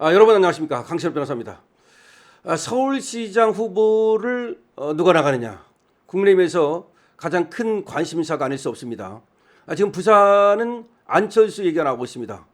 여러분 안녕하십니까, 강철 변호사입니다. 서울시장 후보를 누가 나가느냐, 국민의힘에서 가장 큰 관심사가 아닐 수 없습니다. 지금 부산은 안철수 얘기가 나오고 있습니다.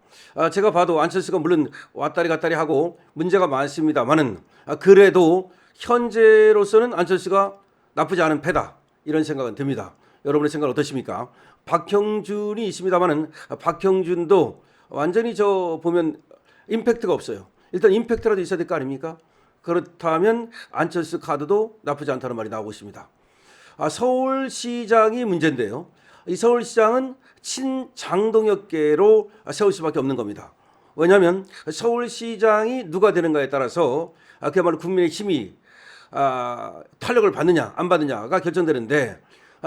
제가 봐도 안철수가 물론 왔다리 갔다리 하고 문제가 많습니다만은 그래도 현재로서는 안철수가 나쁘지 않은 패다, 이런 생각은 듭니다. 여러분의 생각은 어떠십니까? 박형준이 있습니다만은 박형준도 완전히 보면 임팩트가 없어요. 일단 임팩트라도 있어야 될 거 아닙니까? 그렇다면 안철수 카드도 나쁘지 않다는 말이 나오고 있습니다. 서울시장이 문제인데요. 이 서울시장은 친장동혁계로 세울 수밖에 없는 겁니다. 왜냐하면 서울시장이 누가 되는가에 따라서 그야말로 국민의 힘이 탄력을 받느냐 안 받느냐가 결정되는데,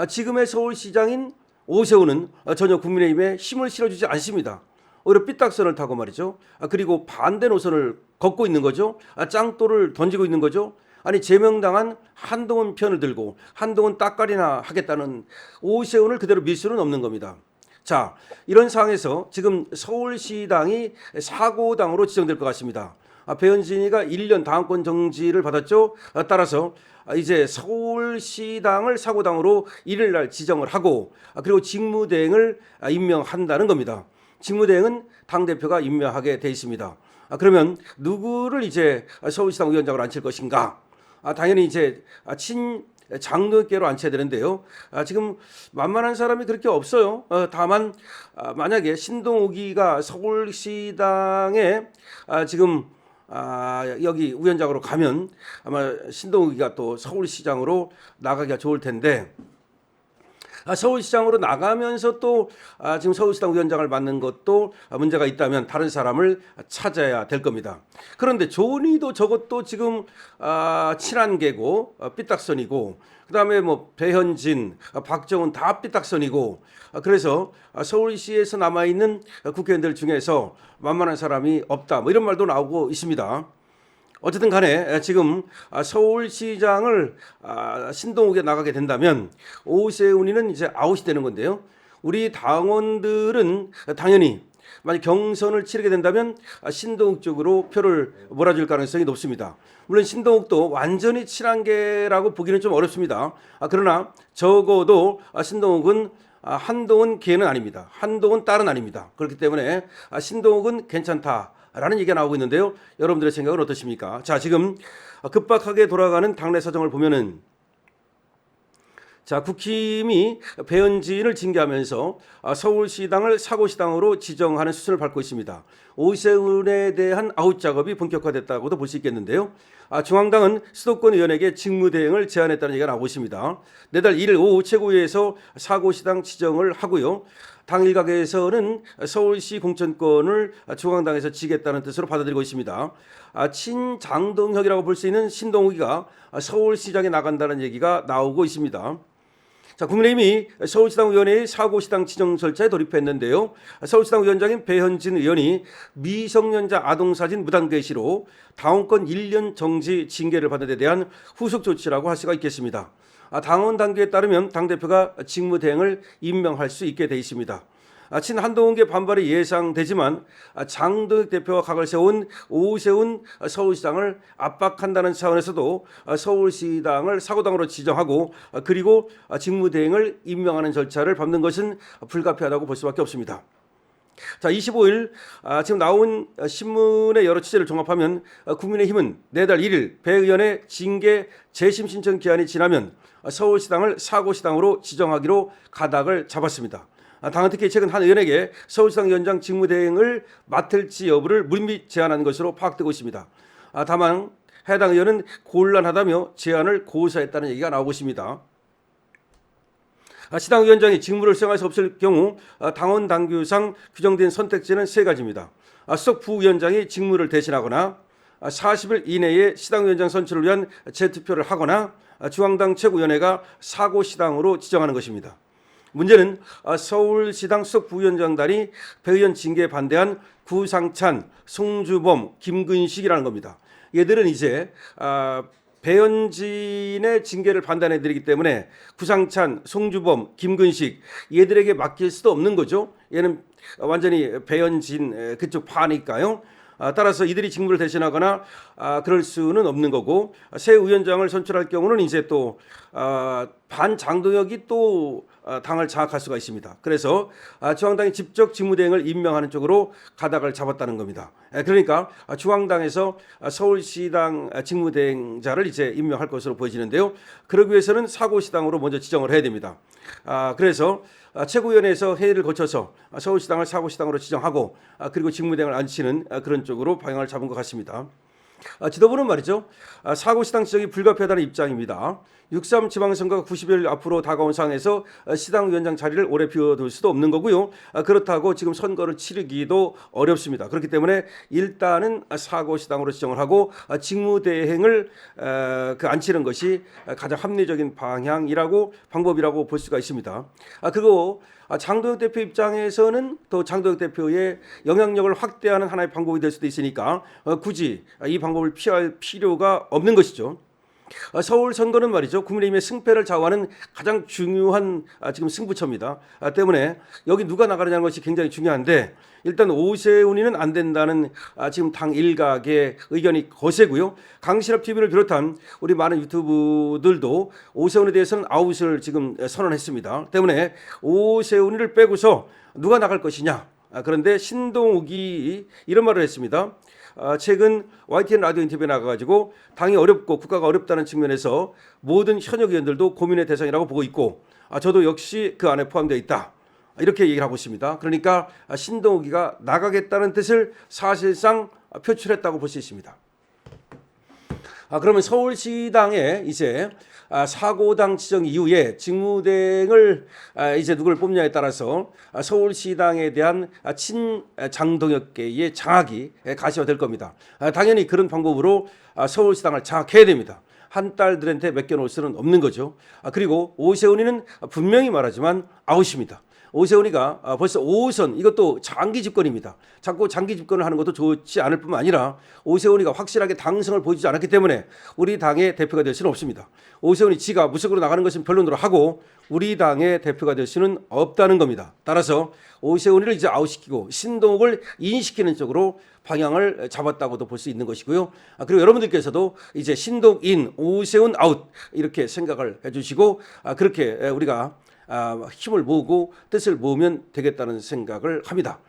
지금의 서울시장인 오세훈은 전혀 국민의힘에 힘을 실어주지 않습니다. 오히려 삐딱선을 타고 말이죠. 그리고 반대 노선을 걷고 있는 거죠. 짱돌을 던지고 있는 거죠. 아니, 제명당한 한동훈 편을 들고 한동훈 따까리나 하겠다는 오세훈을 그대로 밀 수는 없는 겁니다. 자, 이런 상황에서 지금 서울시당이 사고당으로 지정될 것 같습니다. 배현진이가 1년 당원권 정지를 받았죠. 따라서 이제 서울시당을 사고당으로 1일 날 지정을 하고, 그리고 직무대행을 임명한다는 겁니다. 직무대행은 당대표가 임명하게 돼 있습니다. 그러면 누구를 이제 서울시당 위원장으로 앉힐 것인가? 당연히 이제 친장동혁계로 앉혀야 되는데요. 지금 만만한 사람이 그렇게 없어요. 다만 만약에 신동욱이가 서울시당에 지금 여기 위원장으로 가면 아마 신동욱이가 또 서울시장으로 나가기가 좋을 텐데, 서울시장으로 나가면서 또 지금 서울시당 위원장을 맡는 것도 문제가 있다면 다른 사람을 찾아야 될 겁니다. 그런데 조은희도 저것도 지금 친한계고 삐딱선이고, 그다음에 뭐 배현진, 박정훈 다 삐딱선이고, 그래서 서울시에서 남아있는 국회의원들 중에서 만만한 사람이 없다, 뭐 이런 말도 나오고 있습니다. 어쨌든 간에 지금 서울시장을 신동욱에 나가게 된다면 오세훈이는 이제 아웃이 되는 건데요. 우리 당원들은 당연히 만약 경선을 치르게 된다면 신동욱 쪽으로 표를 몰아줄 가능성이 높습니다. 물론 신동욱도 완전히 친한계라고 보기는 좀 어렵습니다. 그러나 적어도 신동욱은 한동훈 계는 아닙니다. 한동훈 딸은 아닙니다. 그렇기 때문에 신동욱은 괜찮다라는 얘기가 나오고 있는데요. 여러분들의 생각은 어떠십니까? 자, 지금 급박하게 돌아가는 당내 사정을 보면은, 자, 국힘이 배현진을 징계하면서 서울시당을 사고시당으로 지정하는 수순을 밟고 있습니다. 오세훈에 대한 아웃 작업이 본격화됐다고도 볼 수 있겠는데요. 중앙당은 수도권 의원에게 직무대행을 제안했다는 얘기가 나오고 있습니다. 내달 1일 오후 최고위에서 사고시당 지정을 하고요. 당 일각에서는 서울시 공천권을 중앙당에서 지겠다는 뜻으로 받아들이고 있습니다. 친장동혁이라고 볼 수 있는 신동욱이가 서울시장에 나간다는 얘기가 나오고 있습니다. 자, 국민의힘이 서울시당 위원회의 사고시당 지정 절차에 돌입했는데요. 서울시당 위원장인 배현진 의원이 미성년자 아동사진 무단 게시로 당원권 1년 정지 징계를 받은 데 대한 후속 조치라고 할 수가 있겠습니다. 당원 단계에 따르면 당대표가 직무대행을 임명할 수 있게 돼 있습니다. 친한동훈계 반발이 예상되지만 장동혁 대표가 각을 세운 오세훈 서울시장을 압박한다는 차원에서도 서울시당을 사고당으로 지정하고, 그리고 직무대행을 임명하는 절차를 밟는 것은 불가피하다고 볼 수밖에 없습니다. 자, 25일 지금 나온 신문의 여러 취재를 종합하면 국민의힘은 내달 1일 배 의원의 징계 재심 신청 기한이 지나면 서울시당을 사고시당으로 지정하기로 가닥을 잡았습니다. 당은 특히 최근 한 의원에게 서울시당 위원장 직무대행을 맡을지 여부를 물밑 제안한 것으로 파악되고 있습니다. 다만 해당 의원은 곤란하다며 제안을 고사했다는 얘기가 나오고 있습니다. 시당 위원장이 직무를 수행할 수 없을 경우 당원 당규상 규정된 선택지는 세 가지입니다. 수석 부위원장이 직무를 대신하거나 40일 이내에 시당 위원장 선출을 위한 재투표를 하거나 중앙당 최고위원회가 사고시당으로 지정하는 것입니다. 문제는 서울시당 수석 부위원장단이 배 의원 징계에 반대한 구상찬, 송주범, 김근식이라는 겁니다. 얘들은 이제 배현진의 징계를 반대하는 애들이기 때문에 구상찬, 송주범, 김근식 얘들에게 맡길 수도 없는 거죠. 얘는 완전히 배현진 그쪽 파니까요. 따라서 이들이 직무를 대신하거나 그럴 수는 없는 거고, 새 위원장을 선출할 경우는 이제 또 반장동혁이 또 당을 장악할 수가 있습니다. 그래서 중앙당이 직접 직무대행을 임명하는 쪽으로 가닥을 잡았다는 겁니다. 그러니까 중앙당에서 서울시당 직무대행자를 이제 임명할 것으로 보여지는데요. 그러기 위해서는 사고시당으로 먼저 지정을 해야 됩니다. 그래서 최고위원회에서 회의를 거쳐서 서울시당을 사고시당으로 지정하고 그리고 직무대행을 앉히는 그런 쪽으로 방향을 잡은 것 같습니다. 지도부는 말이죠. 사고시당 지정이 불가피하다는 입장입니다. 6.3 지방선거가 90일 앞으로 다가온 상황에서 시당위원장 자리를 오래 비워둘 수도 없는 거고요. 그렇다고 지금 선거를 치르기도 어렵습니다. 그렇기 때문에 일단은 사고시당으로 지정을 하고 직무대행을 앉히는 것이 가장 합리적인 방법이라고 볼 수가 있습니다. 그리고 장동혁 대표 입장에서는 또 장동혁 대표의 영향력을 확대하는 하나의 방법이 될 수도 있으니까 굳이 이 방법을 피할 필요가 없는 것이죠. 서울 선거는 말이죠. 국민의힘의 승패를 좌우하는 가장 중요한 지금 승부처입니다. 때문에 여기 누가 나가느냐는 것이 굉장히 중요한데 일단 오세훈이는 안 된다는 지금 당 일각의 의견이 거세고요. 강신업 TV를 비롯한 우리 많은 유튜브들도 오세훈에 대해서는 아웃을 지금 선언했습니다. 때문에 오세훈이를 빼고서 누가 나갈 것이냐. 그런데 신동욱이 이런 말을 했습니다. 최근 YTN 라디오 인터뷰에 나가가지고 당이 어렵고 국가가 어렵다는 측면에서 모든 현역 의원들도 고민의 대상이라고 보고 있고 저도 역시 그 안에 포함되어 있다. 이렇게 얘기를 하고 있습니다. 그러니까 신동욱이가 나가겠다는 뜻을 사실상 표출했다고 볼 수 있습니다. 그러면 서울시당에 이제 사고당 지정 이후에 직무대행을 이제 누구를 뽑냐에 따라서 서울시당에 대한 친장동혁계의 장악이 가시화될 겁니다. 당연히 그런 방법으로 서울시당을 장악해야 됩니다. 한 딸들한테 맡겨놓을 수는 없는 거죠. 그리고 오세훈이는 분명히 말하지만 아웃입니다. 오세훈이가 벌써 5선 이것도 장기 집권입니다. 자꾸 장기 집권을 하는 것도 좋지 않을 뿐만 아니라 오세훈이가 확실하게 당성을 보여주지 않았기 때문에 우리 당의 대표가 될 수는 없습니다. 오세훈이 지가 무속으로 나가는 것은 변론으로 하고 우리 당의 대표가 될 수는 없다는 겁니다. 따라서 오세훈이를 이제 아웃시키고 신동욱을 인시키는 쪽으로 방향을 잡았다고도 볼 수 있는 것이고요. 그리고 여러분들께서도 이제 신동인, 오세훈 아웃 이렇게 생각을 해주시고 그렇게 우리가 힘을 모으고 뜻을 모으면 되겠다는 생각을 합니다.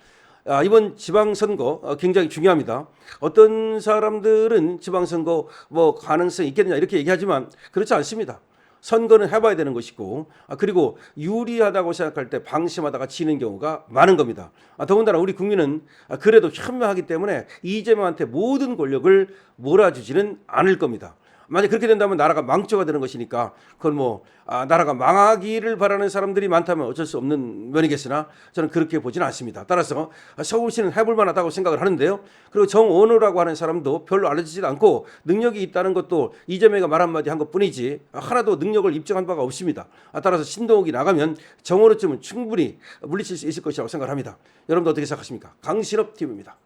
이번 지방선거 굉장히 중요합니다. 어떤 사람들은 지방선거 가능성이 있겠느냐 이렇게 얘기하지만 그렇지 않습니다. 선거는 해봐야 되는 것이고 그리고 유리하다고 생각할 때 방심하다가 지는 경우가 많은 겁니다. 더군다나 우리 국민은 그래도 현명하기 때문에 이재명한테 모든 권력을 몰아주지는 않을 겁니다. 만약 그렇게 된다면 나라가 망조가 되는 것이니까 그건 나라가 망하기를 바라는 사람들이 많다면 어쩔 수 없는 면이겠으나 저는 그렇게 보지는 않습니다. 따라서 서울시는 해볼 만하다고 생각을 하는데요. 그리고 정원호라고 하는 사람도 별로 알려지지도 않고 능력이 있다는 것도 이재명이가 말 한마디 한 것뿐이지 하나도 능력을 입증한 바가 없습니다. 따라서 신동욱이 나가면 정원호쯤은 충분히 물리칠 수 있을 것이라고 생각을 합니다. 여러분도 어떻게 생각하십니까? 강신업 TV입니다.